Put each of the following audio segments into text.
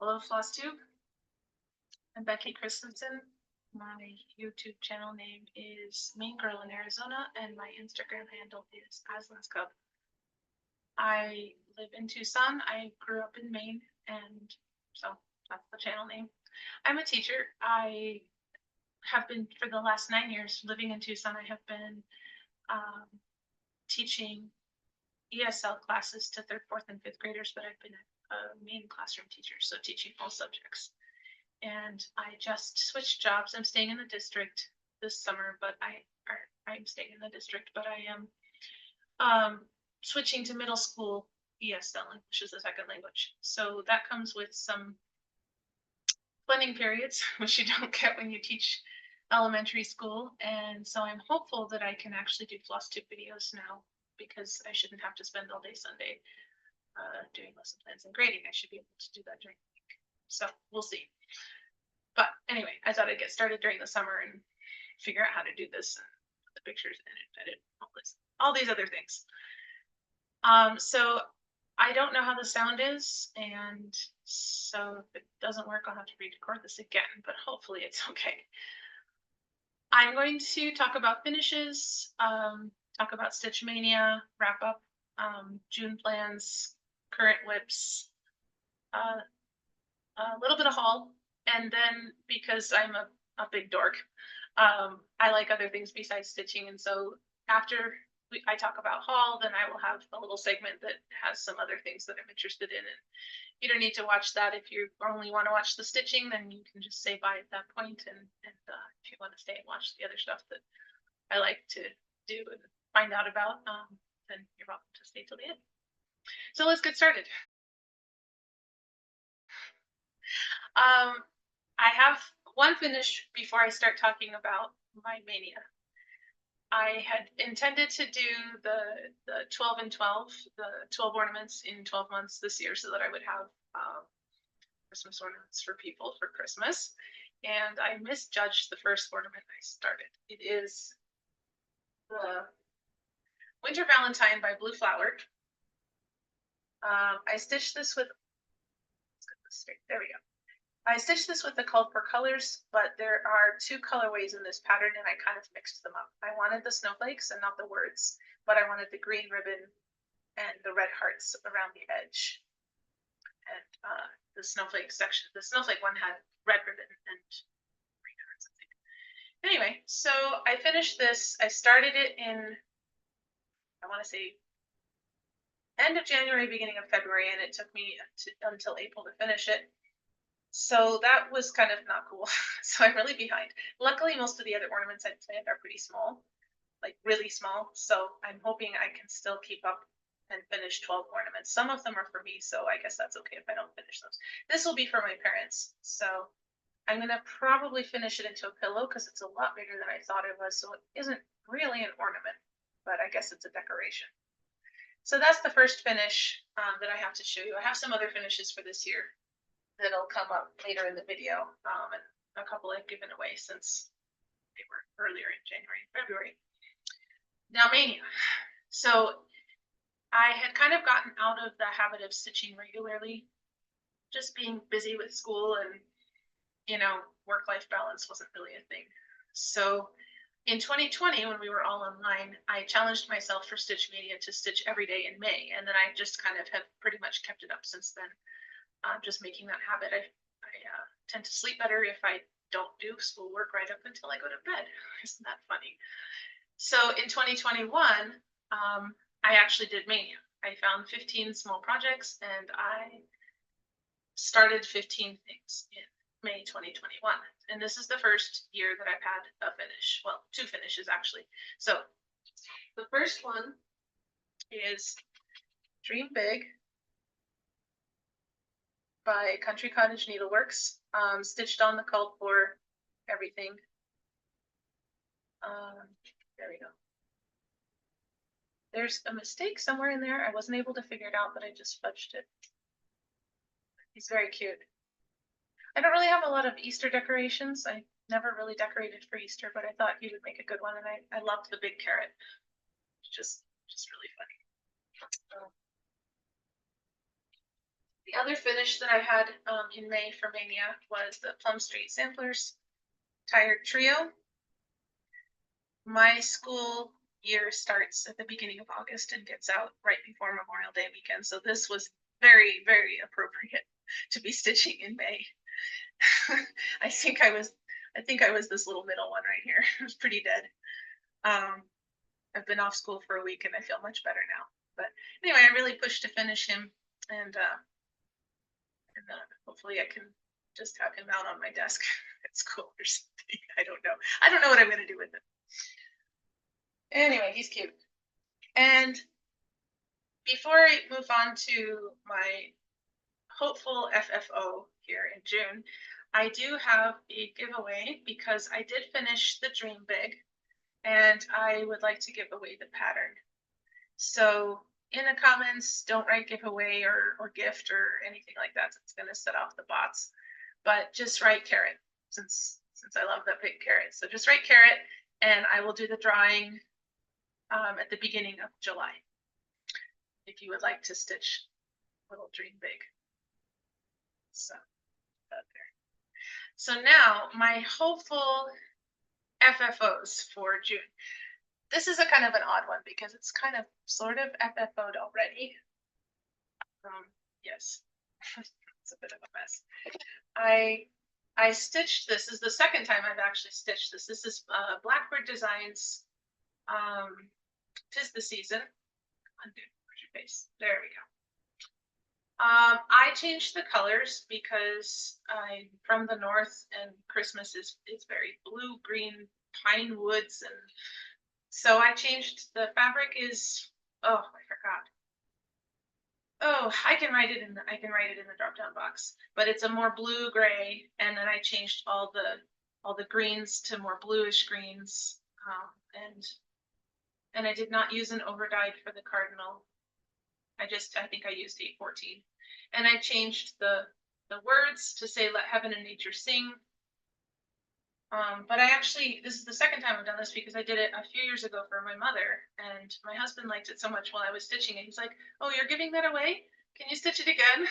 Hello, Flosstube. I'm Becky Christensen. My YouTube channel name is Main Girl in Arizona, and my Instagram handle is Aslan's Cub. I live in Tucson. I grew up in Maine, and so that's the channel name. I'm a teacher. I have been, for the last 9 years living in Tucson, I have been teaching ESL classes to 3rd, 4th, and 5th graders, but I've been a main classroom teacher, so teaching all subjects. And I just switched jobs. I'm staying in the district this summer, but I'm staying in the district, but I am switching to middle school ESL, English as a second language. So that comes with some blending periods, which you don't get when you teach elementary school. And so I'm hopeful that I can actually do Flosstube videos now, because I shouldn't have to spend all day Sunday doing lesson plans and grading. I should be able to do that during the week. So we'll see. But anyway, I thought I'd get started during the summer and figure out how to do this and put the pictures in and edit all these other things. So I don't know how the sound is, and so if it doesn't work, I'll have to re-record this again, but hopefully it's okay. I'm going to talk about finishes, talk about Stitch Mania, wrap up, June plans, current whips, a little bit of haul, and then because I'm a big dork, I like other things besides stitching, and so after I talk about haul, then I will have a little segment that has some other things that I'm interested in, and you don't need to watch that. If you only want to watch the stitching, then you can just say bye at that point, and if you want to stay and watch the other stuff that I like to do and find out about, then you're welcome to stay till the end. So let's get started. I have one finish before I start talking about my Maynia. I had intended to do the 12 and 12, the 12 ornaments in 12 months this year, so that I would have Christmas ornaments for people for Christmas. And I misjudged the first ornament I started. It is the Winter Valentine by Blue Flower. I stitched this with, let's get this straight, there we go. I stitched this with the Called for colors, but there are 2 colorways in this pattern, and I kind of mixed them up. I wanted the snowflakes and not the words, but I wanted the green ribbon and the red hearts around the edge. And the snowflake section, the snowflake one had red ribbon and green hearts, I think. Anyway, so I finished this. I started it in, I want to say, end of January, beginning of February, and it took me until April to finish it. So that was kind of not cool. So I'm really behind. Luckily, most of the other ornaments I've planned are pretty small, like really small. So I'm hoping I can still keep up and finish 12 ornaments. Some of them are for me, so I guess that's okay if I don't finish those. This will be for my parents. So I'm going to probably finish it into a pillow because it's a lot bigger than I thought it was. So it isn't really an ornament, but I guess it's a decoration. So that's the first finish that I have to show you. I have some other finishes for this year that'll come up later in the video, and a couple I've given away since they were earlier in January and February. Now, Maynia. So I had kind of gotten out of the habit of stitching regularly, just being busy with school and, work-life balance wasn't really a thing. So in 2020, when we were all online, I challenged myself for Stitch Mania to stitch every day in May, and then I just kind of have pretty much kept it up since then. Just making that habit. I tend to sleep better if I don't do schoolwork right up until I go to bed. Isn't that funny? So in 2021, I actually did Maynia. I found 15 small projects, and I started 15 things in May 2021. And this is the first year that I've had a finish. Well, 2 finishes actually. So the first one is Dream Big by Country Cottage Needleworks, stitched on the Called for everything. There we go. There's a mistake somewhere in there. I wasn't able to figure it out, but I just fudged it. He's very cute. I don't really have a lot of Easter decorations. I never really decorated for Easter, but I thought he would make a good one, and I loved the big carrot. It's just really funny. The other finish that I had in May for Maynia was the Plum Street Samplers Tired Trio. My school year starts at the beginning of August and gets out right before Memorial Day weekend, so this was very, very appropriate to be stitching in May. I think I was this little middle one right here. It was pretty dead. I've been off school for a week and I feel much better now. But anyway, I really pushed to finish him, and hopefully I can just have him out on my desk at school or something. I don't know. I don't know what I'm going to do with him. Anyway, he's cute. And before I move on to my hopeful FFO here in June, I do have a giveaway because I did finish the Dream Big, and I would like to give away the pattern. So in the comments, don't write giveaway or gift or anything like that. It's going to set off the bots, but just write carrot since I love that big carrot. So just write carrot, and I will do the drawing at the beginning of July if you would like to stitch little Dream Big. So there. So now my hopeful FFOs for June. This is a kind of an odd one because it's kind of sort of FFO'd already. Yes, it's a bit of a mess. I stitched this. This is the second time I've actually stitched this. This is Blackbird Designs. 'Tis the Season. Come on, dude, where's your face? There we go. I changed the colors because I'm from the north and Christmas is very blue, green, pine woods, and so I changed. The fabric is, oh, I forgot. Oh, I can write it in the drop down box, but it's a more blue gray, and then I changed all the greens to more bluish greens, and I did not use an overdyed for the cardinal. I think I used 814, and I changed the words to say "Let heaven and nature sing." But this is the second time I've done this because I did it a few years ago for my mother, and my husband liked it so much while I was stitching it. He's like, "Oh, you're giving that away? Can you stitch it again?"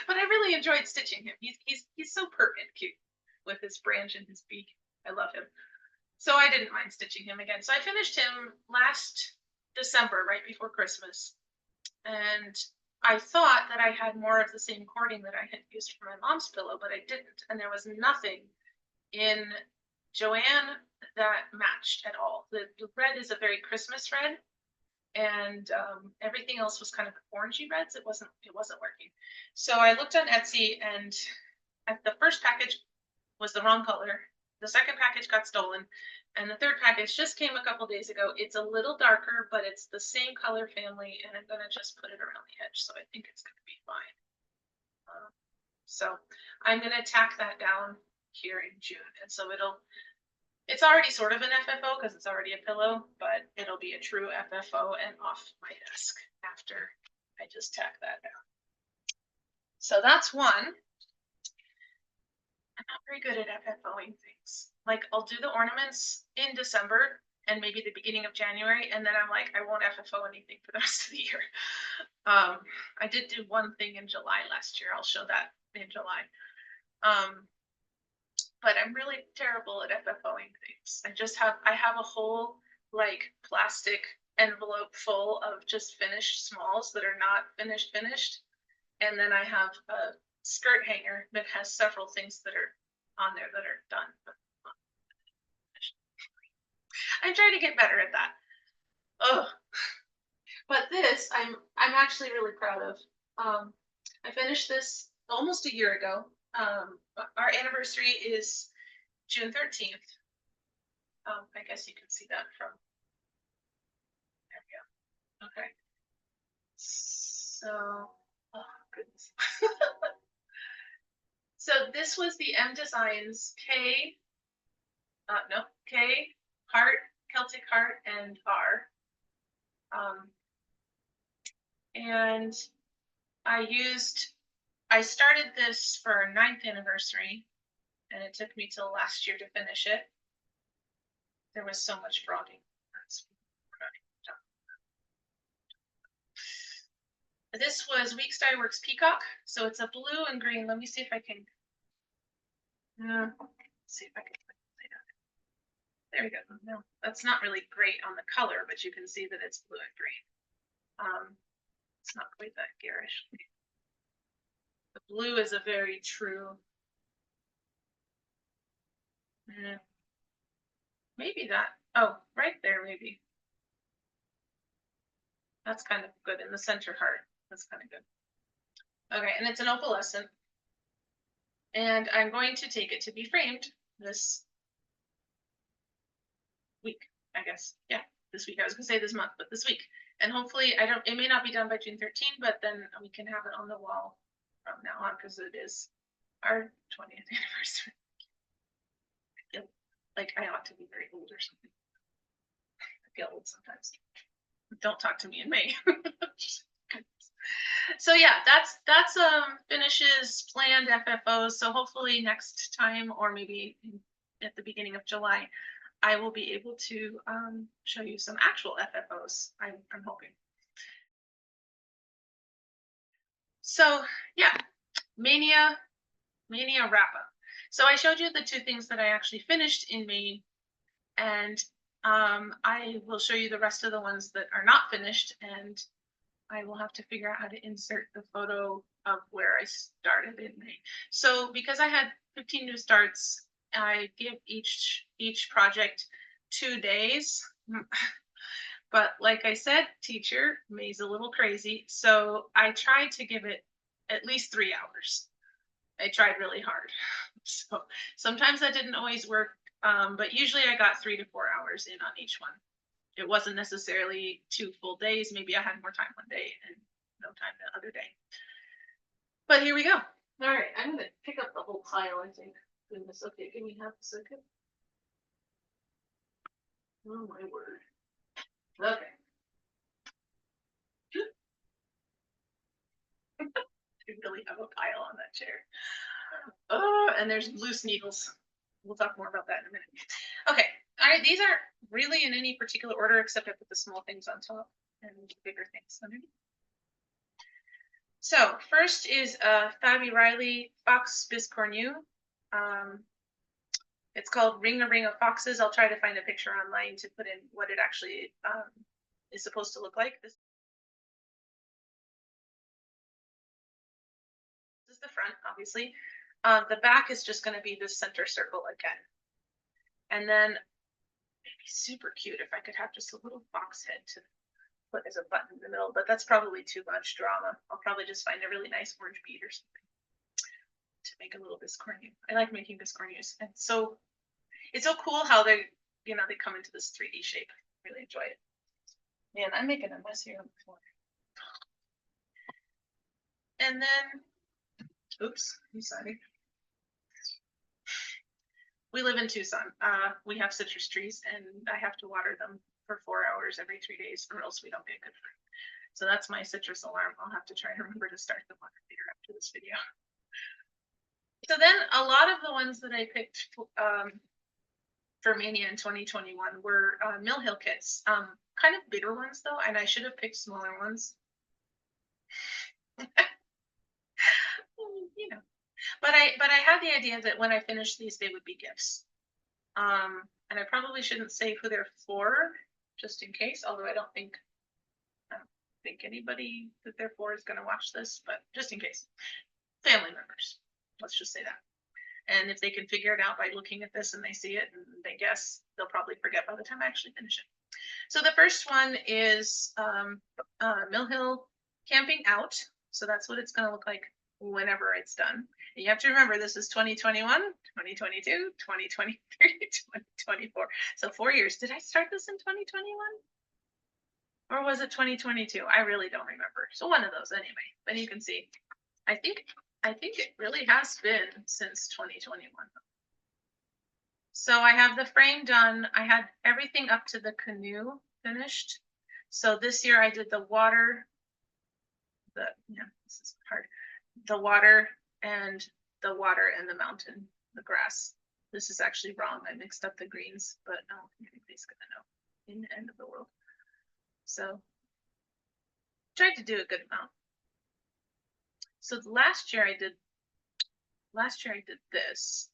But I really enjoyed stitching him. He's so pert and cute with his branch and his beak. I love him. So I didn't mind stitching him again. So I finished him last December, right before Christmas. And I thought that I had more of the same cording that I had used for my mom's pillow, but I didn't. And there was nothing in Joanne that matched at all. The red is a very Christmas red, and everything else was kind of orangey reds. It wasn't working. So I looked on Etsy, and the first package was the wrong color. The second package got stolen, and the third package just came a couple days ago. It's a little darker, but it's the same color family, and I'm gonna just put it around the edge, so I think it's gonna be fine. So I'm gonna tack that down here in June, and so it's already sort of an FFO because it's already a pillow, but it'll be a true FFO and off my desk after I just tack that down. So that's one. I'm not very good at FFOing things. Like, I'll do the ornaments in December and maybe the beginning of January, and then I'm like, I won't FFO anything for the rest of the year. I did do one thing in July last year. I'll show that in July. But I'm really terrible at FFOing things. I have a whole like plastic envelope full of just finished smalls that are not finished. And then I have a skirt hanger that has several things that are on there that are done. But I'm trying to get better at that. Oh, but this I'm actually really proud of. I finished this almost a year ago. Our anniversary is June 13th. I guess you can see that from there we go. Okay. So, oh goodness. So this was the M Designs K Heart, Celtic Heart, and R. And I started this for our 9th anniversary, and it took me till last year to finish it. There was so much frauding. This was Weeks Dye Works Peacock. So it's a blue and green. Let me see if I can. See if I can. There we go. No, that's not really great on the color, but you can see that it's blue and green. It's not quite that garish. The blue is a very true. Maybe that. Oh, right there, maybe. That's kind of good in the center heart. That's kind of good. Okay, and it's an opalescent. And I'm going to take it to be framed this week, I guess. Yeah, this week. I was gonna say this month, but this week. And hopefully it may not be done by June 13th, but then we can have it on the wall from now on because it is our 20th anniversary. I feel like I ought to be very old or something. I feel old sometimes. Don't talk to me in May. So yeah, that's finishes planned FFOs. So hopefully next time, or maybe at the beginning of July, I will be able to show you some actual FFOs. I'm hoping. So yeah, Maynia Wrap-up. So I showed you the two things that I actually finished in May, and I will show you the rest of the ones that are not finished, and I will have to figure out how to insert the photo of where I started in May. So because I had 15 new starts, I give each project 2 days. But like I said, teacher, May's a little crazy. So I tried to give it at least 3 hours. I tried really hard. So sometimes that didn't always work, but usually I got 3 to 4 hours in on each one. It wasn't necessarily 2 full days. Maybe I had more time one day and no time the other day. But here we go. All right, I'm going to pick up the whole pile, I think. Goodness, okay, can we have a second? Oh my word. Okay. You really have a pile on that chair. Oh, and there's loose needles. We'll talk more about that in a minute. Okay. All right, these aren't really in any particular order, except I put the small things on top and bigger things underneath. So first is Fabi Riley Fox Biscornu. It's called Ring a Ring of Foxes. I'll try to find a picture online to put in what it actually is supposed to look like. This is the front, obviously. The back is just going to be this center circle again. And then it'd be super cute if I could have just a little fox head to put as a button in the middle, but that's probably too much drama. I'll probably just find a really nice orange bead or something to make a little biscornu. I like making biscornus, and so it's so cool how they come into this 3D shape. I really enjoy it. Man, I'm making a mess here on the floor. And then, oops, I'm sorry. We live in Tucson. We have citrus trees, and I have to water them for 4 hours every 3 days, or else we don't get good fruit. So that's my citrus alarm. I'll have to try and remember to start the water later after this video. So then a lot of the ones that I picked for Maynia in 2021 were Mill Hill kits. Kind of bigger ones though, and I should have picked smaller ones. You know. But I had the idea that when I finished these, they would be gifts. And I probably shouldn't say who they're for, just in case, although I don't think anybody that they're for is going to watch this, but just in case. Family members, let's just say that. And if they can figure it out by looking at this and they see it and they guess, they'll probably forget by the time I actually finish it. So the first one is Mill Hill Camping Out. So that's what it's going to look like whenever it's done. And you have to remember, this is 2021, 2022, 2023, 2024. So 4 years. Did I start this in 2021? Or was it 2022? I really don't remember. So one of those anyway. But you can see, I think it really has been since 2021. So I have the frame done. I had everything up to the canoe finished. So this year I did the water. This is hard. The water and the mountain, the grass. This is actually wrong. I mixed up the greens, but anybody's gonna know in the end of the world. So tried to do a good amount. So last year I did this,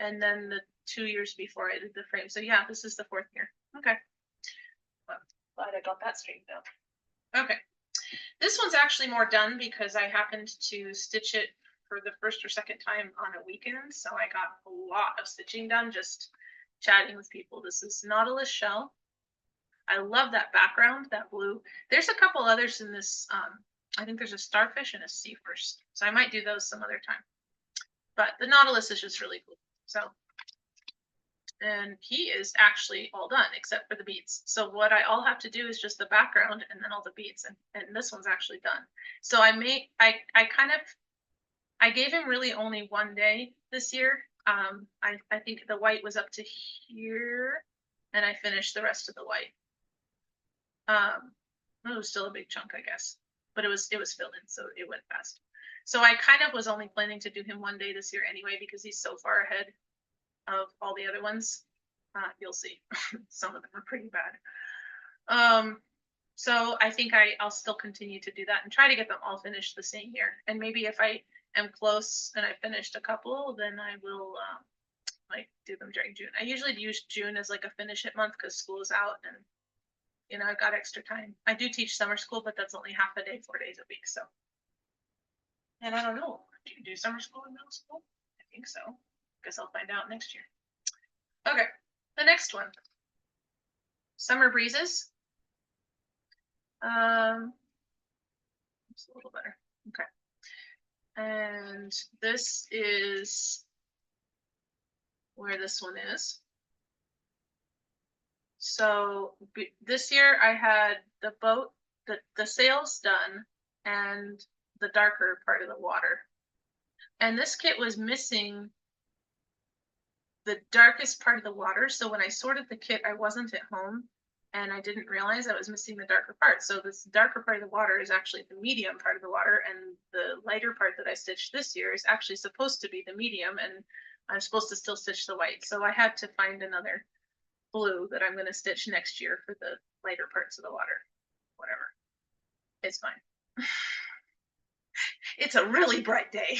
and then the 2 years before I did the frame. So yeah, this is the 4th year. Okay. Well, glad I got that straightened out. Okay. This one's actually more done because I happened to stitch it for the first or second time on a weekend. So I got a lot of stitching done just chatting with people. This is Nautilus Shell. I love that background, that blue. There's a couple others in this. I think there's a starfish and a seahorse. So I might do those some other time. But the Nautilus is just really cool. So, and he is actually all done except for the beads. So what I all have to do is just the background and then all the beads, and this one's actually done. So I gave him really only 1 day this year. I think the white was up to here, and I finished the rest of the white. It was still a big chunk, I guess, but it was filled in, so it went fast. So I kind of was only planning to do him 1 day this year anyway, because he's so far ahead of all the other ones. You'll see. Some of them are pretty bad. So I think I'll still continue to do that and try to get them all finished the same year. And maybe if I am close and I finished a couple, then I will like do them during June. I usually use June as like a finish it month because school is out and you know I've got extra time. I do teach summer school, but that's only half a day, 4 days a week. So, and I don't know, do you do summer school in middle school? I think so. Guess I'll find out next year. Okay, the next one, Summer Breezes. It's a little better. Okay. And this is where this one is. So this year I had the boat, the sails done and the darker part of the water. And this kit was missing the darkest part of the water. So when I sorted the kit, I wasn't at home and I didn't realize I was missing the darker part. So this darker part of the water is actually the medium part of the water, and the lighter part that I stitched this year is actually supposed to be the medium, and I'm supposed to still stitch the white. So I had to find another blue that I'm going to stitch next year for the lighter parts of the water. Whatever. It's fine. It's a really bright day.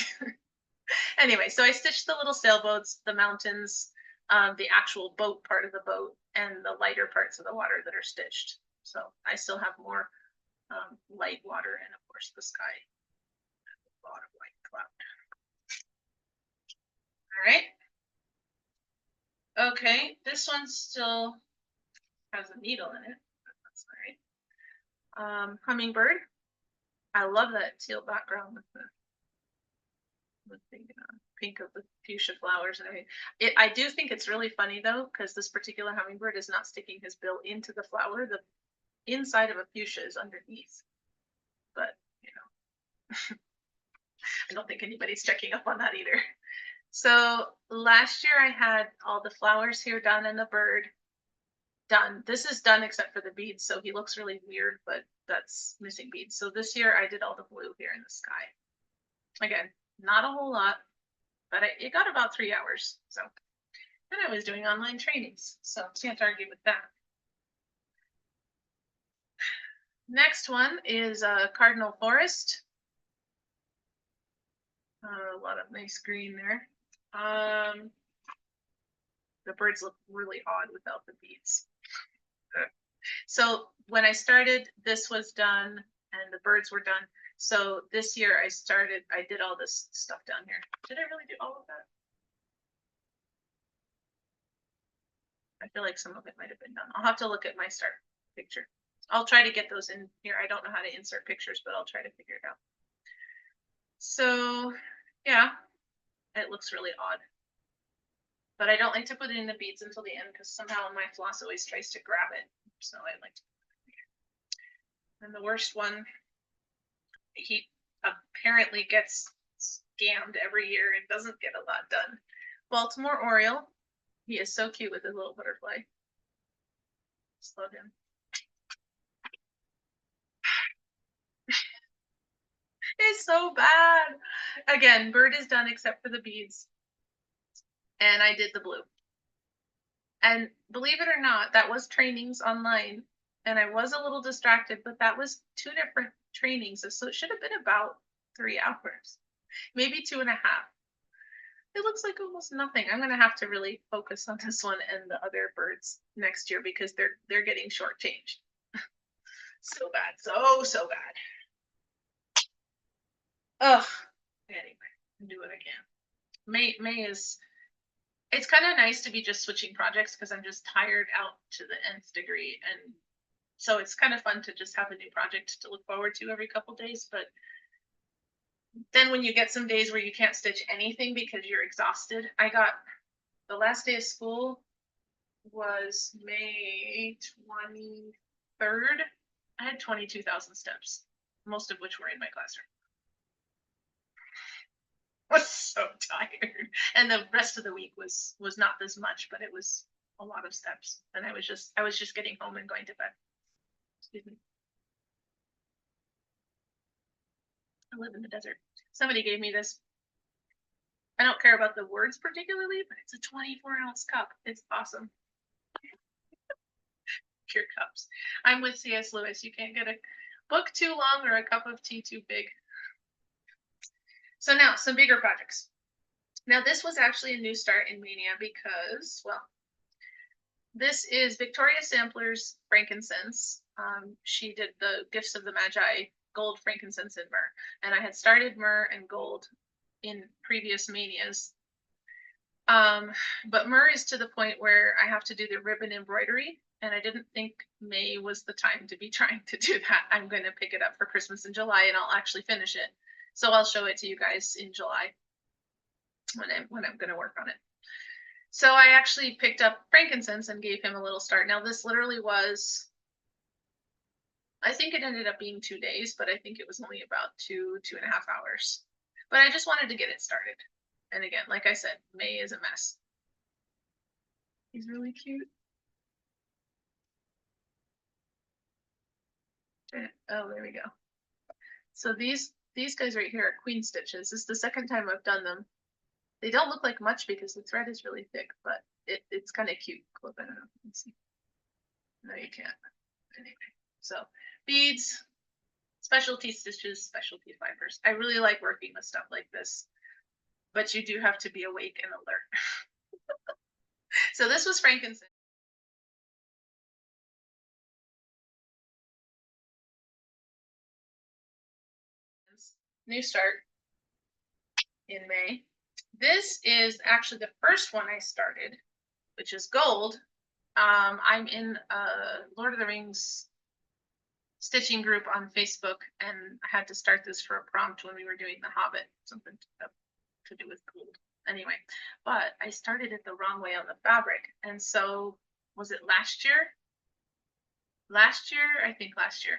Anyway, so I stitched the little sailboats, the mountains, the actual boat part of the boat, and the lighter parts of the water that are stitched. So I still have more light water and of course the sky. A lot of white cloud. All right. Okay, this one still has a needle in it. That's all right. Hummingbird. I love that teal background with the pink of the fuchsia flowers and everything. I do think it's really funny though, because this particular hummingbird is not sticking his bill into the flower. The inside of a fuchsia is underneath. But, you know, I don't think anybody's checking up on that either. So last year I had all the flowers here done and the bird done. This is done except for the beads, so he looks really weird, but that's missing beads. So this year I did all the blue here in the sky. Again, not a whole lot, but it got about 3 hours. So, and I was doing online trainings, so can't argue with that. Next one is Cardinal Forest. A lot of nice green there. The birds look really odd without the beads. So when I started, this was done and the birds were done. So this year I did all this stuff down here. Did I really do all of that? I feel like some of it might have been done. I'll have to look at my start picture. I'll try to get those in here. I don't know how to insert pictures, but I'll try to figure it out. So yeah, it looks really odd. But I don't like to put it in the beads until the end because somehow my floss always tries to grab it. So I like to put it here. And the worst one, he apparently gets scammed every year and doesn't get a lot done. Baltimore Oriole. He is so cute with his little butterfly. Just love him. It's so bad. Again, bird is done except for the beads. And I did the blue. And believe it or not, that was trainings online. And I was a little distracted, but that was 2 different trainings. So it should have been about 3 hours, maybe 2.5. It looks like almost nothing. I'm gonna have to really focus on this one and the other birds next year because they're getting shortchanged. So bad, so bad. Ugh. Anyway, do it again. May is. It's kind of nice to be just switching projects because I'm just tired out to the nth degree, and so it's kind of fun to just have a new project to look forward to every couple days. But then when you get some days where you can't stitch anything because you're exhausted, I got the last day of school was May 23rd. I had 22,000 steps, most of which were in my classroom. I was so tired, and the rest of the week was not as much, but it was a lot of steps, and I was just getting home and going to bed. Excuse me. I live in the desert. Somebody gave me this. I don't care about the words particularly, but it's a 24-ounce cup. It's awesome. Pure cups. I'm with C.S. Lewis. You can't get a book too long or a cup of tea too big. So now some bigger projects. Now this was actually a new start in Maynia because, well, this is Victoria Samplers frankincense. She did the Gifts of the Magi gold, frankincense, and myrrh. And I had started myrrh and gold in previous Maynias. But myrrh is to the point where I have to do the ribbon embroidery, and I didn't think May was the time to be trying to do that. I'm going to pick it up for Christmas in July, and I'll actually finish it. So I'll show it to you guys in July when I'm going to work on it. So I actually picked up frankincense and gave him a little start. Now this literally was, I think it ended up being 2 days, but I think it was only about 2.5 hours. But I just wanted to get it started. And again, like I said, May is a mess. He's really cute. Oh, there we go. So these guys right here are queen stitches. This is the second time I've done them. They don't look like much because the thread is really thick, but it's kind of cute. Clip, I don't know if you can see. No, you can't. Anyway, so beads, specialty stitches, specialty fibers. I really like working with stuff like this, but you do have to be awake and alert. So this was frankincense. New start in May. This is actually the first one I started, which is gold. I'm in a Lord of the Rings stitching group on Facebook, and I had to start this for a prompt when we were doing the Hobbit, something to do with gold. Anyway, but I started it the wrong way on the fabric, and so was it last year? I think last year,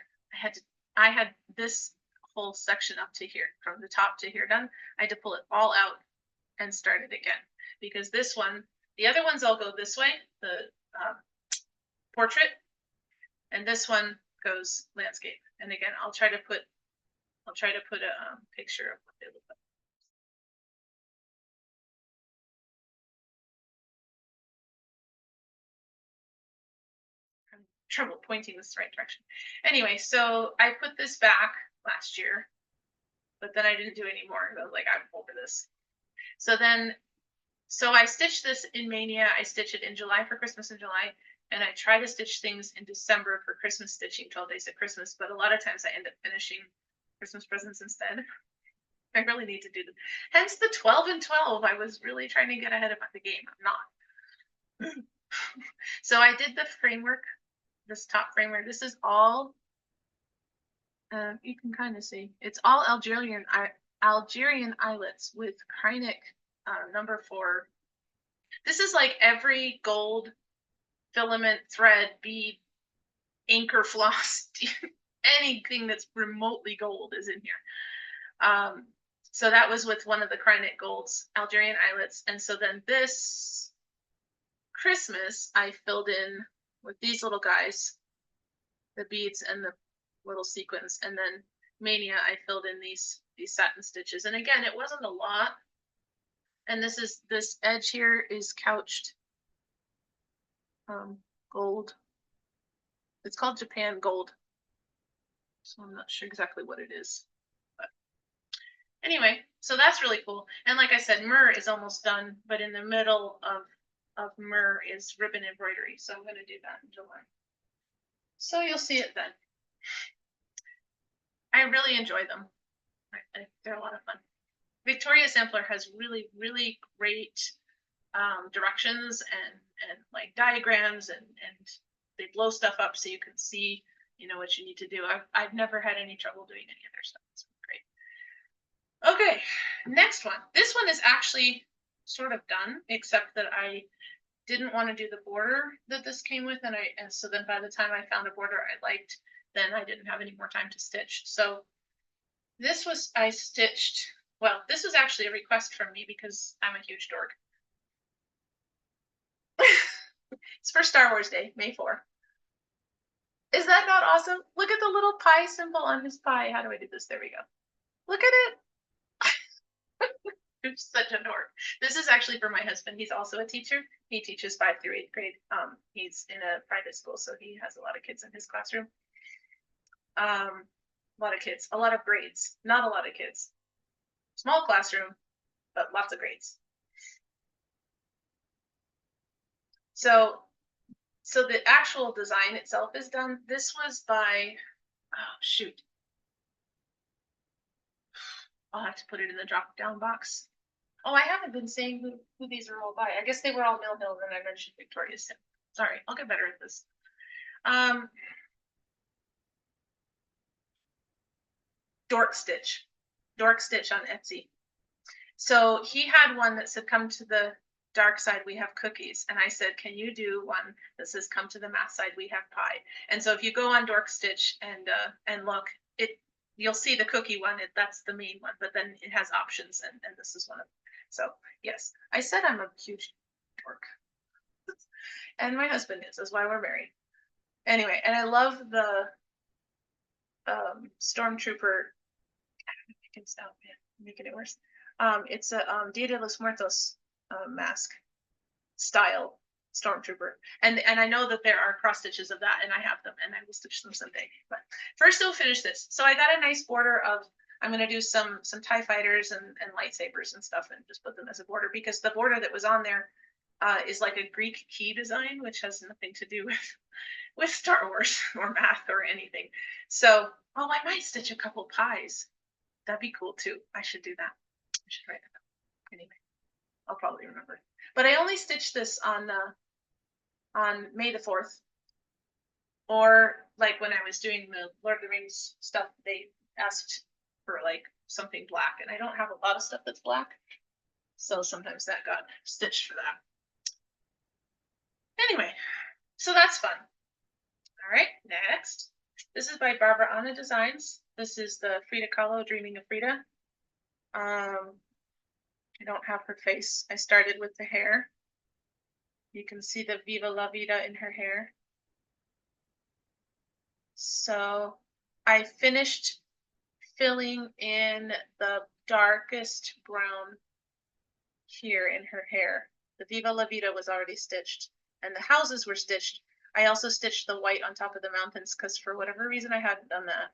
I had this whole section up to here, from the top to here done. I had to pull it all out and start it again because this one, the other ones all go this way, the portrait, and this one goes landscape. And again, I'll try to put a picture of what they look like. I'm having trouble pointing this the right direction. Anyway, so I put this back last year, but then I didn't do any more. I was like, I'm over this. So I stitched this in Maynia. I stitch it in July for Christmas in July, and I try to stitch things in December for Christmas stitching, 12 days of Christmas, but a lot of times I end up finishing Christmas presents instead. I really need to do this. Hence the 12 and 12. I was really trying to get ahead of the game. I'm not. So I did the framework, this top framework. This is all, you can kind of see, it's all Algerian eyelets with Kreinik number 4. This is like every gold filament, thread, bead, anchor, floss, anything that's remotely gold is in here. So that was with one of the Kreinik golds, Algerian eyelets. And so then this Christmas, I filled in with these little guys, the beads and the little sequins. And then Maynia, I filled in these satin stitches. And again, it wasn't a lot. And this edge here is couched gold. It's called Japan gold. So I'm not sure exactly what it is. But Anyway, so that's really cool. And like I said, myrrh is almost done, but in the middle of myrrh is ribbon embroidery. So I'm going to do that in July. So you'll see it then. I really enjoy them. They're a lot of fun. Victoria Sampler has really, really great directions and like diagrams and they blow stuff up so you can see, you know, what you need to do. I've never had any trouble doing any of their stuff. It's great. Okay, next one. This one is actually sort of done, except that I didn't want to do the border that this came with, and so then by the time I found a border I liked, then I didn't have any more time to stitch. So this was, I stitched, well, this was actually a request from me because I'm a huge dork. It's for Star Wars Day, May 4th. Is that not awesome? Look at the little pie symbol on his pie. How do I do this? There we go. Look at it. I'm such a dork. This is actually for my husband. He's also a teacher. He teaches 5th through 8th grade. He's in a private school, so he has a lot of kids in his classroom. A lot of kids, a lot of grades, not a lot of kids. Small classroom, but lots of grades. So the actual design itself is done. This was by, oh shoot. I'll have to put it in the drop down box. Oh, I haven't been saying who these are all by. I guess they were all Mill Hill, and I mentioned Victoria Sim. Sorry, I'll get better at this. Dork Stitch on Etsy. So he had one that said, "Come to the dark side, we have cookies." And I said, "Can you do one that says, come to the math side, we have pie?" And so if you go on Dork Stitch and look, you'll see the cookie one. That's the main one, but then it has options, and this is one of them. So yes, I said I'm a huge dork. And my husband is. That's why we're married. Anyway, and I love the Stormtrooper. I can stop it, making it worse. It's a Dia de los Muertos mask style Stormtrooper, and I know that there are cross stitches of that, and I have them, and I will stitch them someday. But first, we'll finish this. So I got a nice border of. I'm going to do some TIE fighters and lightsabers and stuff, and just put them as a border, because the border that was on there is like a Greek key design, which has nothing to do with Star Wars or math or anything. So, oh, I might stitch a couple pies. That'd be cool too. I should do that. I should write it down. Anyway, I'll probably remember. But I only stitched this on May the 4th. Or like when I was doing the Lord of the Rings stuff, they asked for like something black, and I don't have a lot of stuff that's black. So sometimes that got stitched for that. Anyway, so that's fun. All right, next. This is by Barbara Anna Designs. This is the Frida Kahlo, Dreaming of Frida. I don't have her face. I started with the hair. You can see the Viva la Vida in her hair. So I finished filling in the darkest brown here in her hair. The Viva la Vida was already stitched, and the houses were stitched. I also stitched the white on top of the mountains because for whatever reason I hadn't done that.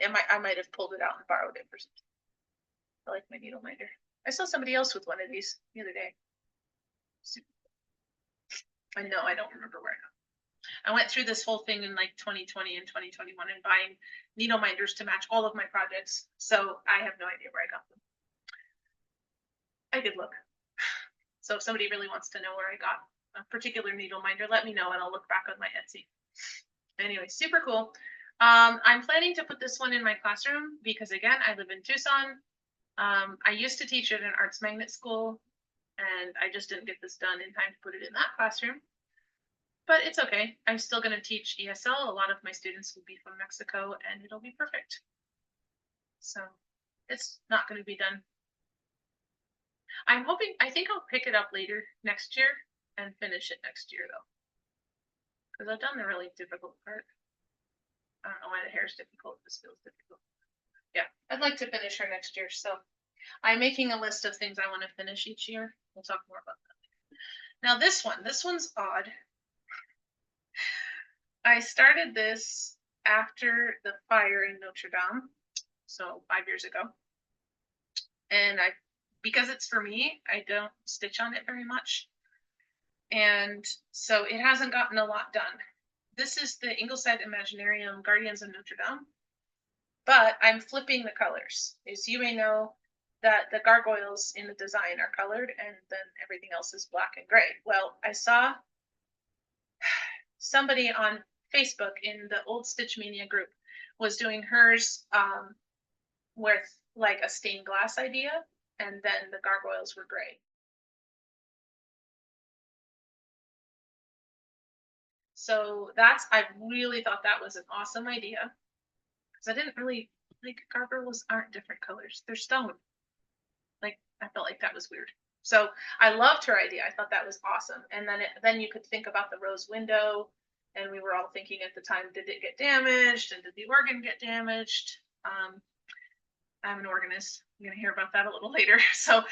I might have pulled it out and borrowed it or something. I like my needle minder. I saw somebody else with one of these the other day. I know, I don't remember where I got them. I went through this whole thing in like 2020 and 2021 and buying needle minders to match all of my projects. So I have no idea where I got them. I did look. So if somebody really wants to know where I got a particular needle minder, let me know and I'll look back on my Etsy. Anyway, super cool. I'm planning to put this one in my classroom because, again, I live in Tucson. I used to teach at an arts magnet school, and I just didn't get this done in time to put it in that classroom. But it's okay. I'm still going to teach ESL. A lot of my students will be from Mexico, and it'll be perfect. So it's not going to be done. I'm hoping, I think I'll pick it up later next year and finish it next year, though. Because I've done the really difficult part. I don't know why the hair is difficult. This feels difficult. Yeah, I'd like to finish her next year. So I'm making a list of things I want to finish each year. We'll talk more about that later. Now this one's odd. I started this after the fire in Notre Dame, so 5 years ago. and because it's for me, I don't stitch on it very much. And so it hasn't gotten a lot done. This is the Ingleside Imaginarium Guardians of Notre Dame, but I'm flipping the colors. As you may know, that the gargoyles in the design are colored and then everything else is black and gray. Well, I saw somebody on Facebook in the Old Stitch Mania group was doing hers with like a stained glass idea, and then the gargoyles were gray. So I really thought that was an awesome idea, because I didn't really, like, gargoyles aren't different colors. They're stone. Like, I felt like that was weird. So I loved her idea. I thought that was awesome. And then you could think about the rose window, and we were all thinking at the time, did it get damaged, and did the organ get damaged? I'm an organist. I'm going to hear about that a little later. So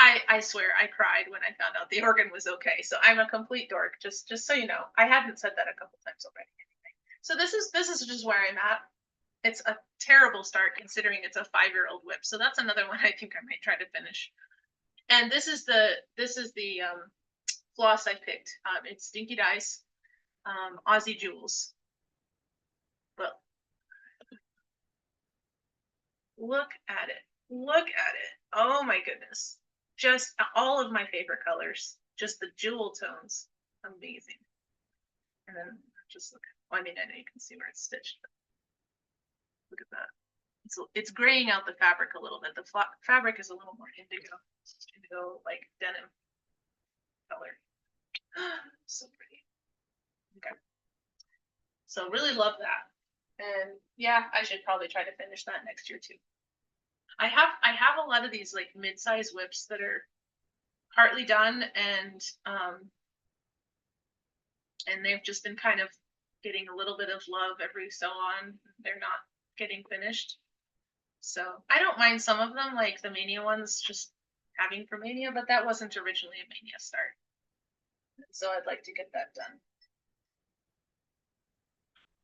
I swear I cried when I found out the organ was okay. So I'm a complete dork, just so you know. I hadn't said that a couple times already. So this is just where I'm at. It's a terrible start considering it's a 5-year-old whip. So that's another one I think I might try to finish. And this is the floss I picked. It's Dinky Dice, Aussie Jewels. Well, look at it. Look at it. Oh my goodness. Just all of my favorite colors. Just the jewel tones. Amazing. And then just look. Well, I mean, I know you can see where it's stitched. Look at that. It's graying out the fabric a little bit. The fabric is a little more indigo like denim color. So pretty. Okay. So really love that. And yeah, I should probably try to finish that next year too. I have a lot of these like mid-size whips that are partly done, and they've just been kind of getting a little bit of love every so on. They're not getting finished. So I don't mind some of them, like the Maynia ones, just having for Maynia, but that wasn't originally a Maynia start. So I'd like to get that done.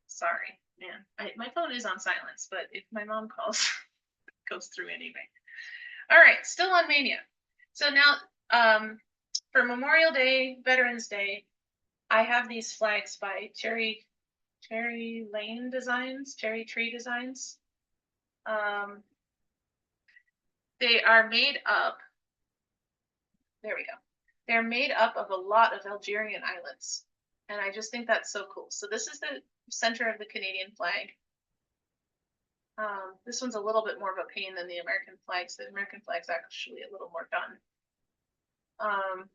Sorry, man. My phone is on silence, but if my mom calls, it goes through anyway. All right, still on Maynia. So now, for Memorial Day, Veterans Day, I have these flags by Cherry Lane Designs, Cherry Tree Designs. They are made up. There we go. They're made up of a lot of Algerian islands, and I just think that's so cool. So this is the center of the Canadian flag. This one's a little bit more of a pain than the American flags. The American flag's actually a little more done.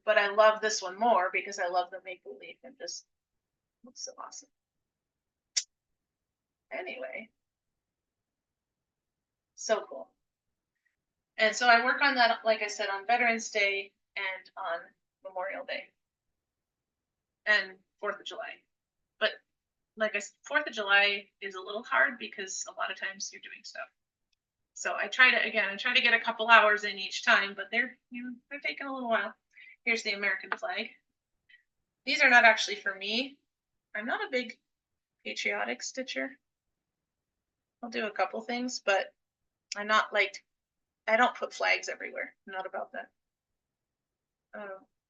But I love this one more because I love the maple leaf and just looks so awesome. Anyway, so cool. And so I work on that, like I said, on Veterans Day and on Memorial Day and 4th of July. But like I said, 4th of July is a little hard because a lot of times you're doing stuff. So I try to get a couple hours in each time, but they're taking a little while. Here's the American flag. These are not actually for me. I'm not a big patriotic stitcher. I'll do a couple things, but I'm not like, I don't put flags everywhere. I'm not about that.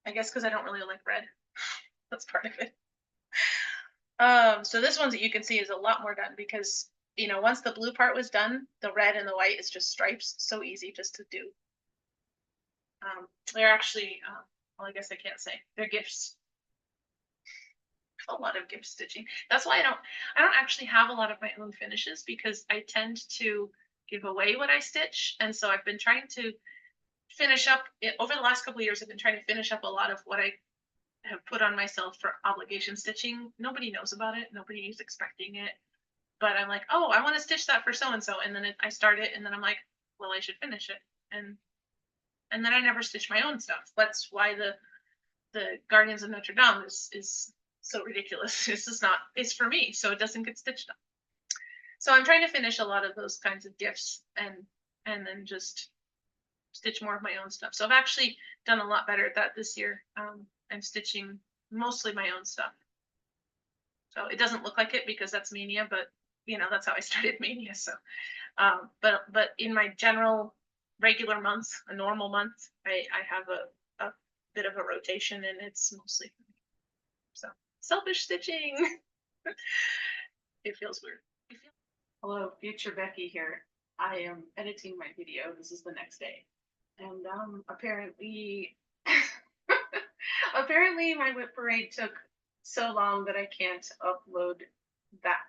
I guess because I don't really like red. That's part of it. So this one that you can see is a lot more done because, once the blue part was done, the red and the white is just stripes. So easy just to do. They're actually, well, I guess I can't say. They're gifts. A lot of gift stitching. That's why I don't actually have a lot of my own finishes, because I tend to give away what I stitch. And so I've been trying to finish up over the last couple of years. I've been trying to finish up a lot of what I have put on myself for obligation stitching. Nobody knows about it. Nobody is expecting it. But I'm like, oh, I want to stitch that for so-and-so. And then I start it, and then I'm like, well, I should finish it. And then I never stitch my own stuff. That's why the Guardians of Notre Dame is so ridiculous. It's for me, so it doesn't get stitched up. So I'm trying to finish a lot of those kinds of gifts and then just stitch more of my own stuff. So I've actually done a lot better at that this year. I'm stitching mostly my own stuff. So it doesn't look like it because that's Maynia, but that's how I started Maynia. So, but in my general regular month, a normal month, I have a bit of a rotation, and it's mostly for me. So selfish stitching. It feels weird. Hello, future Becky here. I am editing my video. This is the next day. And apparently apparently my whip parade took so long that I can't upload that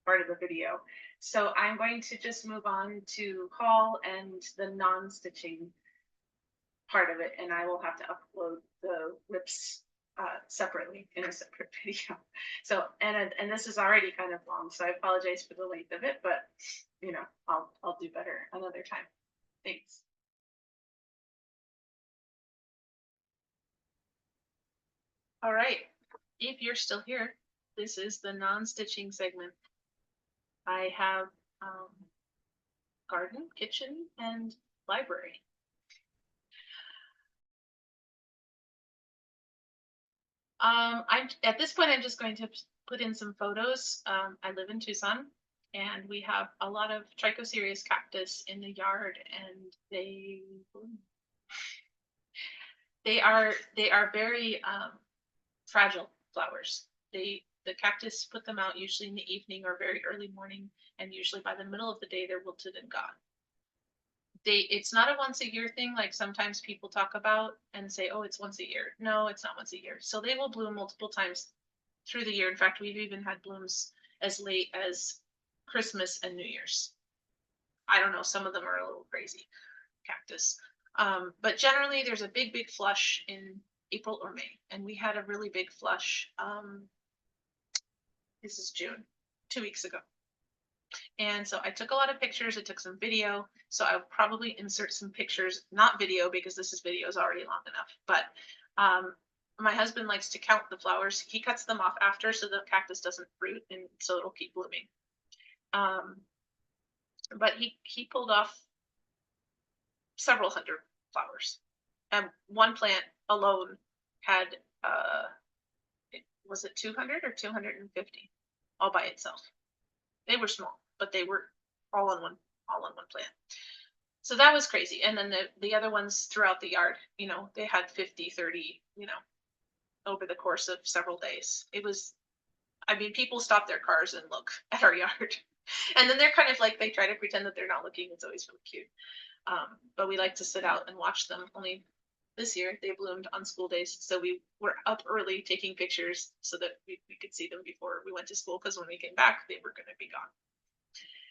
part of the video. So I'm going to just move on to haul and the non-stitching part of it, and I will have to upload the whips separately in a separate video. So and this is already kind of long, so I apologize for the length of it, but you know, I'll do better another time. Thanks. All right, if you're still here, this is the non-stitching segment. I have garden, kitchen, and library. I'm at this point, I'm just going to put in some photos. I live in Tucson, and we have a lot of trichocereus cactus in the yard, and they are very fragile flowers. The cactus put them out usually in the evening or very early morning, and usually by the middle of the day they're wilted and gone. It's not a once a year thing like sometimes people talk about and say, oh, it's once a year. No, it's not once a year. So they will bloom multiple times through the year. In fact, we've even had blooms as late as Christmas and New Year's. I don't know, some of them are a little crazy, cactus. But generally there's a big flush in April or May, and we had a really big flush. This is June, 2 weeks ago. And so I took a lot of pictures. I took some video. So I'll probably insert some pictures, not video because this video is already long enough. But my husband likes to count the flowers. He cuts them off after so the cactus doesn't fruit, and so it'll keep blooming. But he pulled off several hundred flowers, and one plant alone had was it 200 or 250 all by itself. They were small, but they were all on one plant. So that was crazy. And then the other ones throughout the yard, you know, they had 50, 30, you know, over the course of several days. It was, I mean, people stop their cars and look at our yard. And then they're kind of like, they try to pretend that they're not looking. It's always really cute. But we like to sit out and watch them. Only this year they bloomed on school days. So we were up early taking pictures so that we could see them before we went to school, because when we came back, they were going to be gone.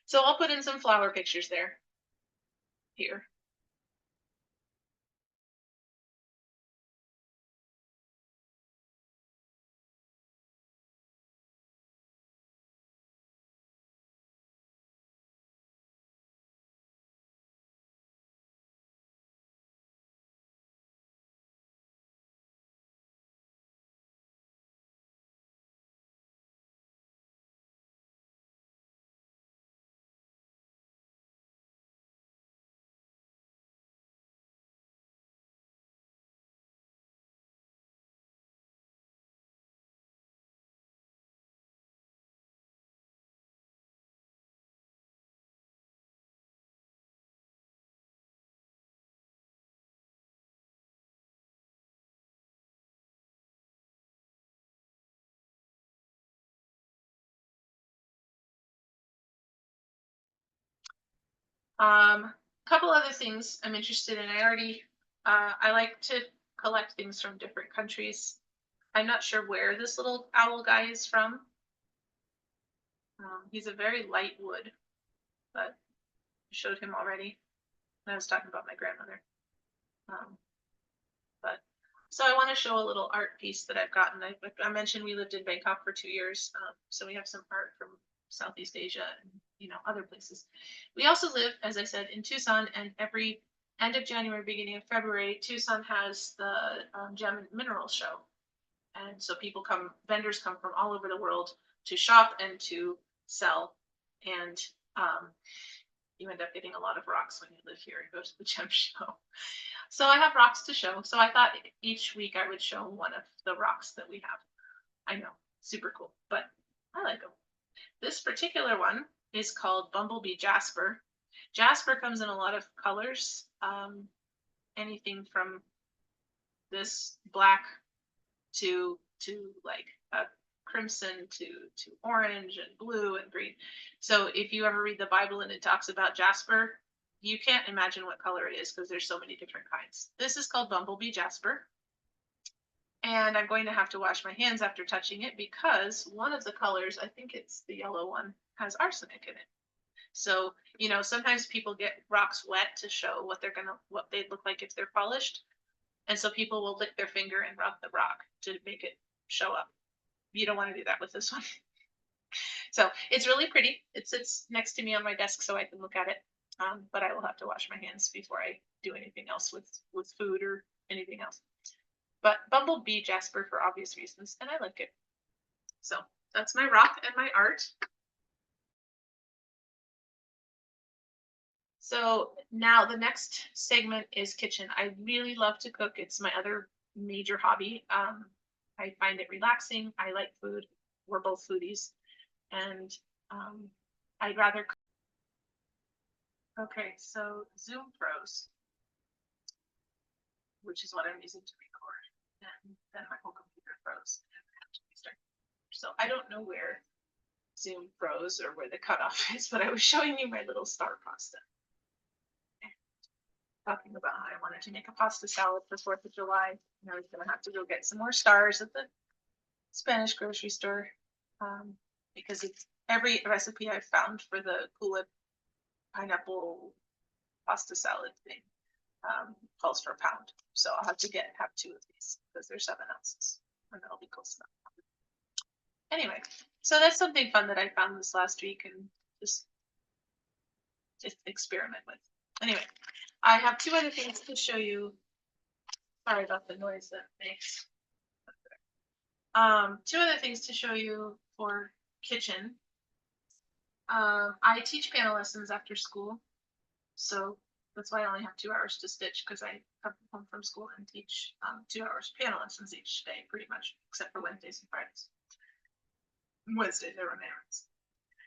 So I'll put in some flower pictures there. Here. Couple other things I'm interested in. I like to collect things from different countries. I'm not sure where this little owl guy is from. He's a very light wood, but I showed him already when I was talking about my grandmother. But so I want to show a little art piece that I've gotten. I mentioned we lived in Bangkok for 2 years, so we have some art from Southeast Asia and, you know, other places. We also live, as I said, in Tucson, and every end of January, beginning of February, Tucson has the Gem and Mineral Show, and so vendors come from all over the world to shop and to sell, and you end up getting a lot of rocks when you live here and go to the gem show. So I have rocks to show. So I thought each week I would show one of the rocks that we have. I know, super cool, but I like them. This particular one is called Bumblebee Jasper. Jasper comes in a lot of colors, anything from this black to like a crimson to orange and blue and green. So if you ever read the Bible and it talks about jasper, you can't imagine what color it is because there's so many different kinds. This is called bumblebee jasper. And I'm going to have to wash my hands after touching it because one of the colors, I think it's the yellow one, has arsenic in it. So, you know, sometimes people get rocks wet to show what they'd look like if they're polished. And so people will lick their finger and rub the rock to make it show up. You don't want to do that with this one. So it's really pretty. It sits next to me on my desk so I can look at it. But I will have to wash my hands before I do anything else with food or anything else. But bumblebee jasper for obvious reasons, and I like it. So that's my rock and my art. So now the next segment is kitchen. I really love to cook. It's my other major hobby. I find it relaxing. I like food. We're both foodies, and I'd rather. Okay, so Zoom Pros, which is what I'm using to record, and then my whole computer froze. So I don't know where Zoom froze or where the cutoff is, but I was showing you my little star pasta. Talking about how I wanted to make a pasta salad for 4th of July. And I was going to have to go get some more stars at the Spanish grocery store because it's every recipe I've found for the Kula pineapple pasta salad thing calls for a pound. So I'll have to have 2 of these because they're 7 ounces and that'll be close enough. Anyway, so that's something fun that I found this last week and just experiment with. Anyway, I have 2 other things to show you. Sorry about the noise that makes. 2 other things to show you for kitchen. I teach piano lessons after school, so that's why I only have 2 hours to stitch because I come home from school and teach 2 hours piano lessons each day, pretty much, except for Wednesdays and Fridays. Wednesdays I run errands.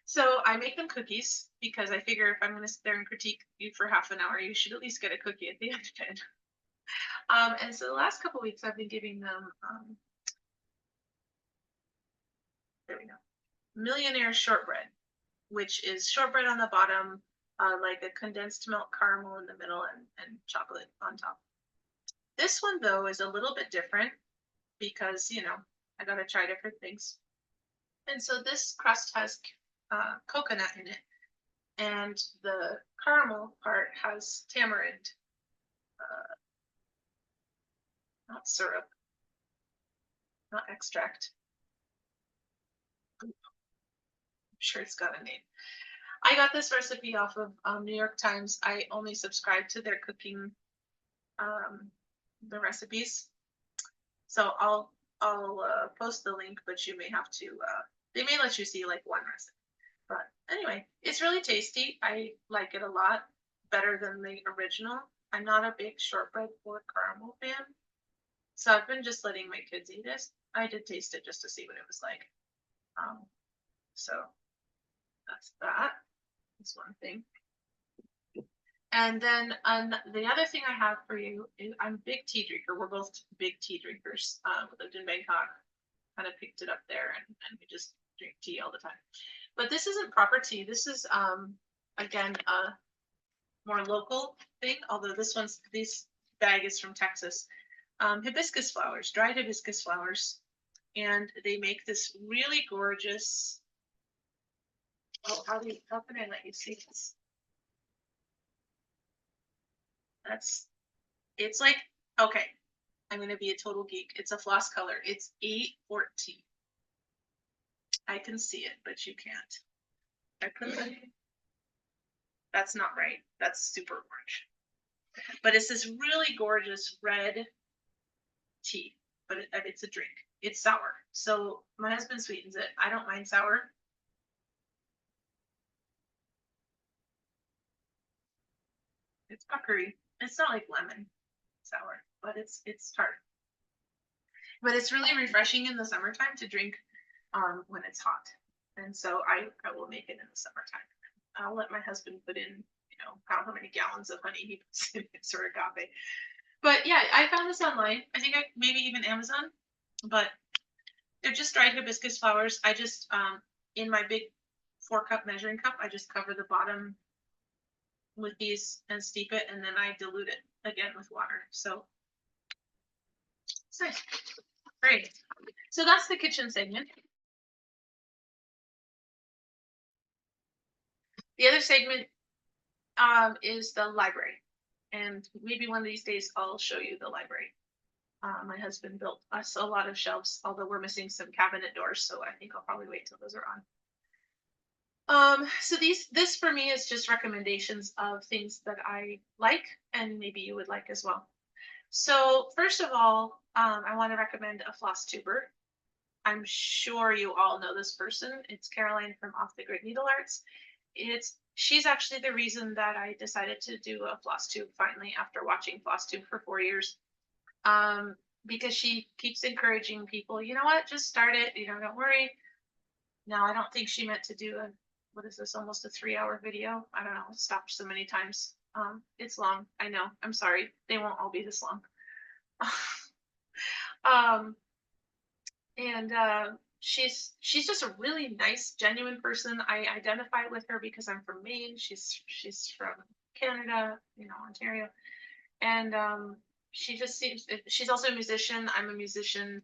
So I make them cookies because I figure if I'm going to sit there and critique you for half an hour, you should at least get a cookie at the end of it. And so the last couple weeks I've been giving them, there we go, Millionaire shortbread, which is shortbread on the bottom, like a condensed milk caramel in the middle and chocolate on top. This one though is a little bit different because, you know, I gotta try different things. And so this crust has coconut in it, and the caramel part has tamarind, not syrup, not extract. I'm sure it's got a name. I got this recipe off of New York Times. I only subscribe to their cooking, the recipes. So I'll post the link, but you may have to, they may let you see like one recipe. But anyway, it's really tasty. I like it a lot, better than the original. I'm not a big shortbread or caramel fan, so I've been just letting my kids eat it. I did taste it just to see what it was like. So that's that. That's one thing. And then the other thing I have for you is I'm a big tea drinker. We're both big tea drinkers. We lived in Bangkok, kind of picked it up there, and we just drink tea all the time. But this isn't proper tea. This is, again, a more local thing, although this bag is from Texas. Hibiscus flowers, dried hibiscus flowers. And they make this really gorgeous, oh, how can I let you see this? It's like, okay, I'm going to be a total geek. It's a floss color. It's 814. I can see it, but you can't. I put that in. That's not right. That's super orange. But it's this really gorgeous red tea, but it's a drink. It's sour. So my husband sweetens it. I don't mind sour. It's puckery. It's not like lemon sour, but it's tart. But it's really refreshing in the summertime to drink when it's hot. And so I will make it in the summertime. I'll let my husband put in how many gallons of honey he puts in his or agave. But yeah, I found this online. I think maybe even Amazon, but they're just dried hibiscus flowers. I just in my big 4-cup measuring cup, I just cover the bottom with these and steep it, and then I dilute it again with water. So it's nice. Great. So that's the kitchen segment. The other segment is the library. And maybe one of these days I'll show you the library. My husband built us a lot of shelves, although we're missing some cabinet doors, so I think I'll probably wait till those are on. So this for me is just recommendations of things that I like and maybe you would like as well. So first of all, I want to recommend a floss tuber. I'm sure you all know this person. It's Caroline from Off the Grid Needle Arts. She's actually the reason that I decided to do a floss tube finally after watching Flosstube for 4 years. Because she keeps encouraging people, you know what, just start it, don't worry. Now, I don't think she meant to do what is this, almost a 3-hour video? I don't know, stopped so many times. It's long, I know, I'm sorry, they won't all be this long. And she's just a really nice, genuine person. I identify with her because I'm from Maine. She's from Canada, Ontario, and she just seems. She's also a musician. I'm a musician,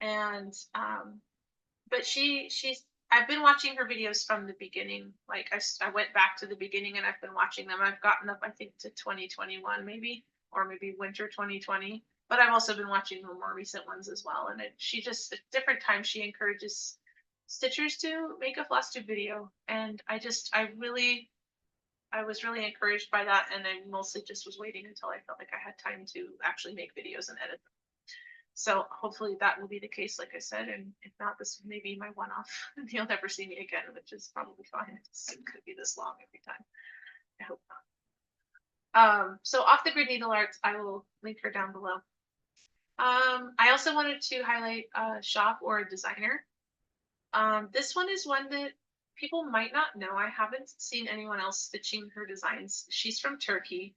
and but she's. I've been watching her videos from the beginning. Like I went back to the beginning and I've been watching them. I've gotten up, I think, to 2021 maybe, or maybe winter 2020. But I've also been watching the more recent ones as well. And she just, at different times, she encourages stitchers to make a Flosstube video. And I was really encouraged by that. And I mostly just was waiting until I felt like I had time to actually make videos and edit them. So hopefully that will be the case, like I said. And if not, this may be my one-off. You'll never see me again, which is probably fine. It could be this long every time. I hope not. So Off the Grid Needle Arts, I will link her down below. I also wanted to highlight a shop or a designer. This one is one that people might not know. I haven't seen anyone else stitching her designs. She's from Turkey.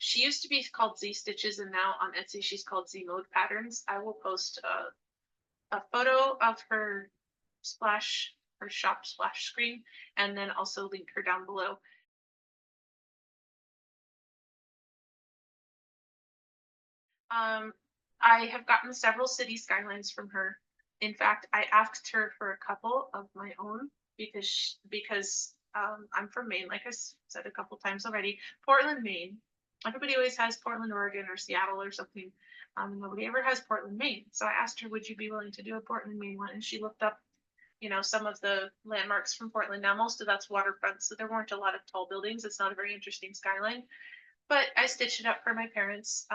She used to be called Z Stitches, and now on Etsy she's called Z Mode Patterns. I will post a photo of her shop splash screen, and then also link her down below. I have gotten several city skylines from her. In fact, I asked her for a couple of my own because I'm from Maine, like I said a couple times already. Portland, Maine. Everybody always has Portland, Oregon, or Seattle or something. Nobody ever has Portland, Maine. So I asked her, would you be willing to do a Portland, Maine one? And she looked up, some of the landmarks from Portland. Now, most of that's waterfront, so there weren't a lot of tall buildings. It's not a very interesting skyline. But I stitched it up for my parents.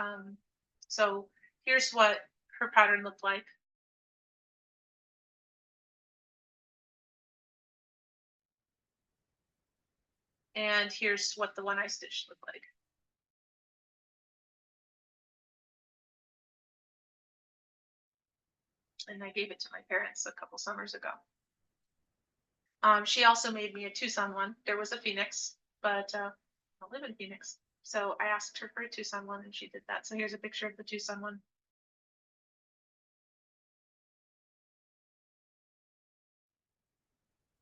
So here's what her pattern looked like. And here's what the one I stitched looked like. And I gave it to my parents a couple summers ago. She also made me a Tucson one. There was a Phoenix, but I live in Phoenix. So I asked her for a Tucson one and she did that. So here's a picture of the Tucson one.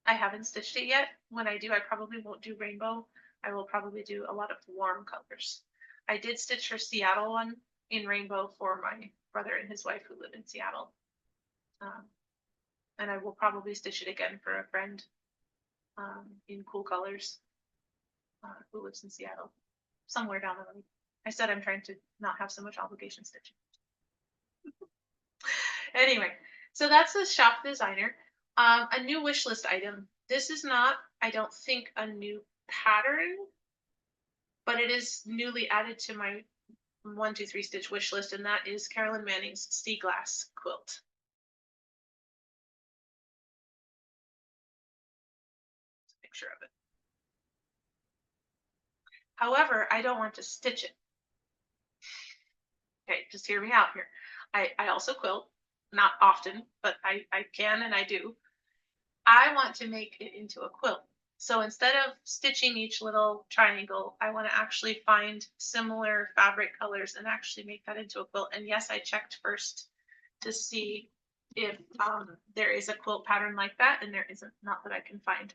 I haven't stitched it yet. When I do, I probably won't do rainbow. I will probably do a lot of warm colors. I did stitch her Seattle one in rainbow for my brother and his wife who live in Seattle. And I will probably stitch it again for a friend in cool colors who lives in Seattle, somewhere down the road. I said I'm trying to not have so much obligation stitching. Anyway, so that's the shop designer. A new wish list item. This is not, I don't think, a new pattern, but it is newly added to my 1, 2, 3 stitch wish list, and that is Carolyn Manning's Sea Glass quilt. Picture of it. However, I don't want to stitch it. Okay, just hear me out here. I also quilt, not often, but I can and I do. I want to make it into a quilt. So instead of stitching each little triangle, I want to actually find similar fabric colors and actually make that into a quilt. And yes, I checked first to see if there is a quilt pattern like that, and there isn't, not that I can find.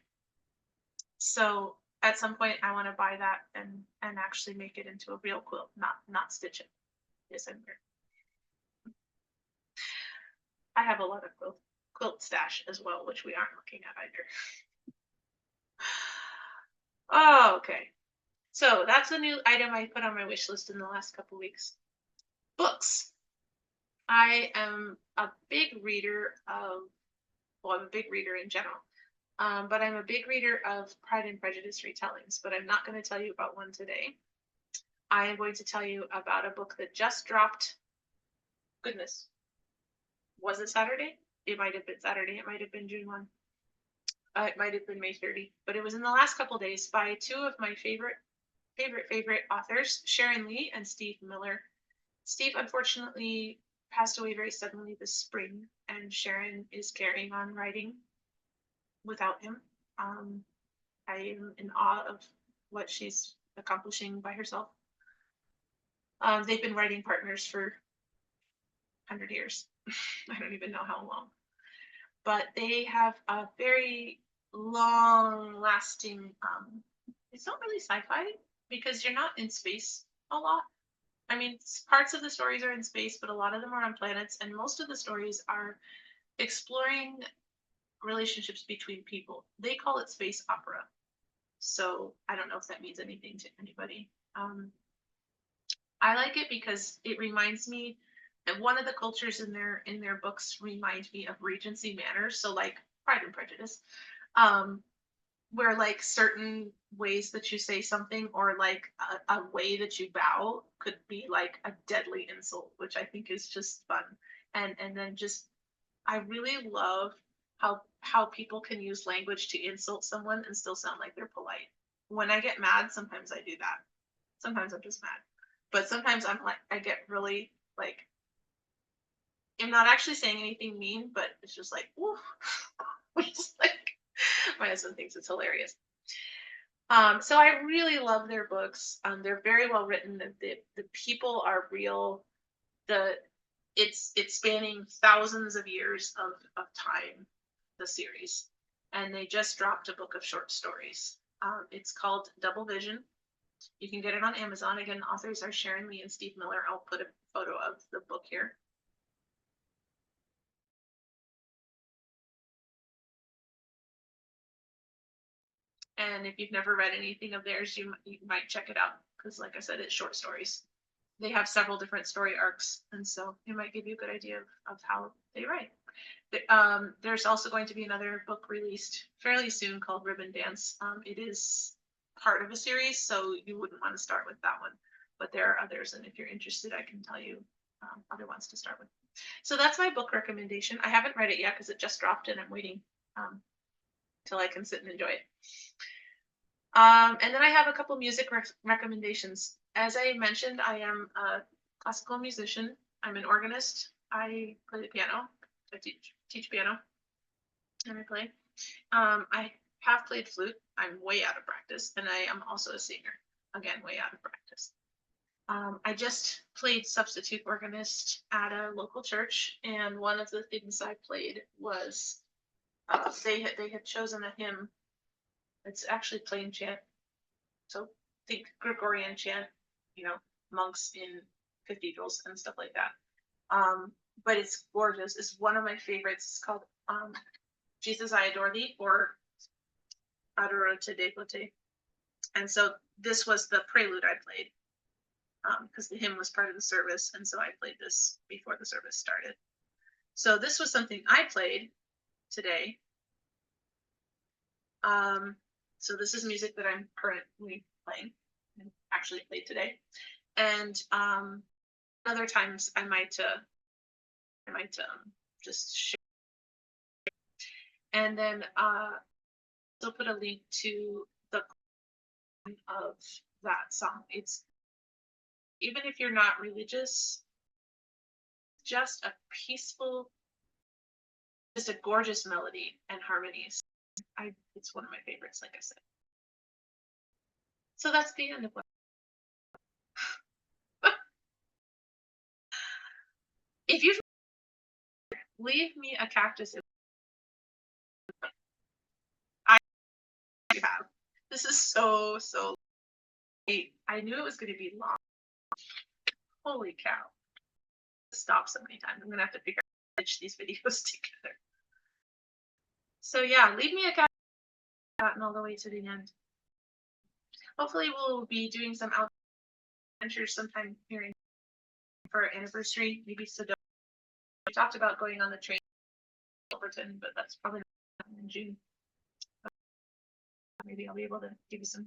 So at some point I want to buy that and actually make it into a real quilt, not stitch it. Yes, I'm here. I have a lot of quilt stash as well, which we aren't looking at either. Oh, okay. So that's a new item I put on my wish list in the last couple weeks. Books. I am a big reader of, well, I'm a big reader in general. But I'm a big reader of Pride and Prejudice retellings, but I'm not going to tell you about one today. I am going to tell you about a book that just dropped. Goodness. Was it Saturday? It might have been Saturday. It might have been June 1. It might have been May 30. But it was in the last couple days by two of my favorite authors, Sharon Lee and Steve Miller. Steve unfortunately passed away very suddenly this spring, and Sharon is carrying on writing without him. I am in awe of what she's accomplishing by herself. They've been writing partners for 100 years. I don't even know how long. But they have a very long lasting, it's not really sci-fi because you're not in space a lot. I mean, parts of the stories are in space, but a lot of them are on planets, and most of the stories are exploring relationships between people. They call it space opera. So I don't know if that means anything to anybody. I like it because it reminds me, and one of the cultures in their books remind me of Regency manners. So like Pride and Prejudice, where like certain ways that you say something or like a way that you bow could be like a deadly insult, which I think is just fun. And then just I really love how people can use language to insult someone and still sound like they're polite. When I get mad, sometimes I do that. Sometimes I'm just mad. But sometimes I'm like I get really like I'm not actually saying anything mean, but it's just like, ooh. Just like my husband thinks it's hilarious. So I really love their books. They're very well written. The people are real. The it's spanning thousands of years of time, the series. And they just dropped a book of short stories. It's called Double Vision. You can get it on Amazon. Again, the authors are Sharon Lee and Steve Miller. I'll put a photo of the book here. And if you've never read anything of theirs, you might check it out because, like I said, it's short stories. They have several different story arcs, and so it might give you a good idea of how they write. There's also going to be another book released fairly soon called Ribbon Dance. It is part of a series, so you wouldn't want to start with that one, but there are others, and if you're interested, I can tell you other ones to start with. So that's my book recommendation. I haven't read it yet because it just dropped, and I'm waiting till I can sit and enjoy it. And then I have a couple music recommendations. As I mentioned, I am a classical musician. I'm an organist. I play the piano. I teach piano, and I play. I have played flute. I'm way out of practice, and I am also a singer. Again, way out of practice. I just played substitute organist at a local church, and one of the things I played was they had chosen a hymn. It's actually plain chant. So think Gregorian chant, you know, monks in cathedrals and stuff like that. But it's gorgeous. It's one of my favorites. It's called Jesus, I Adore Thee, or Adoro Te Devote. And so this was the prelude I played because the hymn was part of the service. And so I played this before the service started. So this was something I played today. So this is music that I'm currently playing and actually played today. And other times I might just share. And then I'll put a link to the of that song. It's even if you're not religious, just a peaceful, just a gorgeous melody and harmonies. It's one of my favorites, like I said. So that's the end of what. If you leave me a cactus, I have. This is so I knew it was going to be long. Holy cow! Stop so many times. I'm gonna have to figure out how to stitch these videos together. So yeah, leave me a cactus gotten all the way to the end. Hopefully, we'll be doing some outdoor adventures sometime here for our anniversary. Maybe Sedona. We talked about going on the train to Overton, but that's probably not in June. But maybe I'll be able to give you some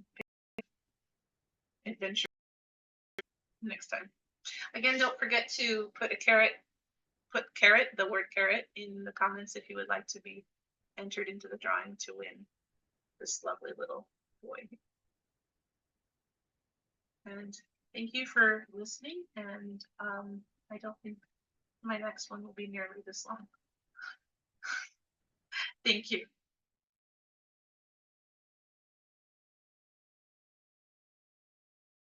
adventure next time. Again, don't forget to put the word carrot in the comments if you would like to be entered into the drawing to win this lovely little boy. And thank you for listening. And I don't think my next one will be nearly this long. Thank you.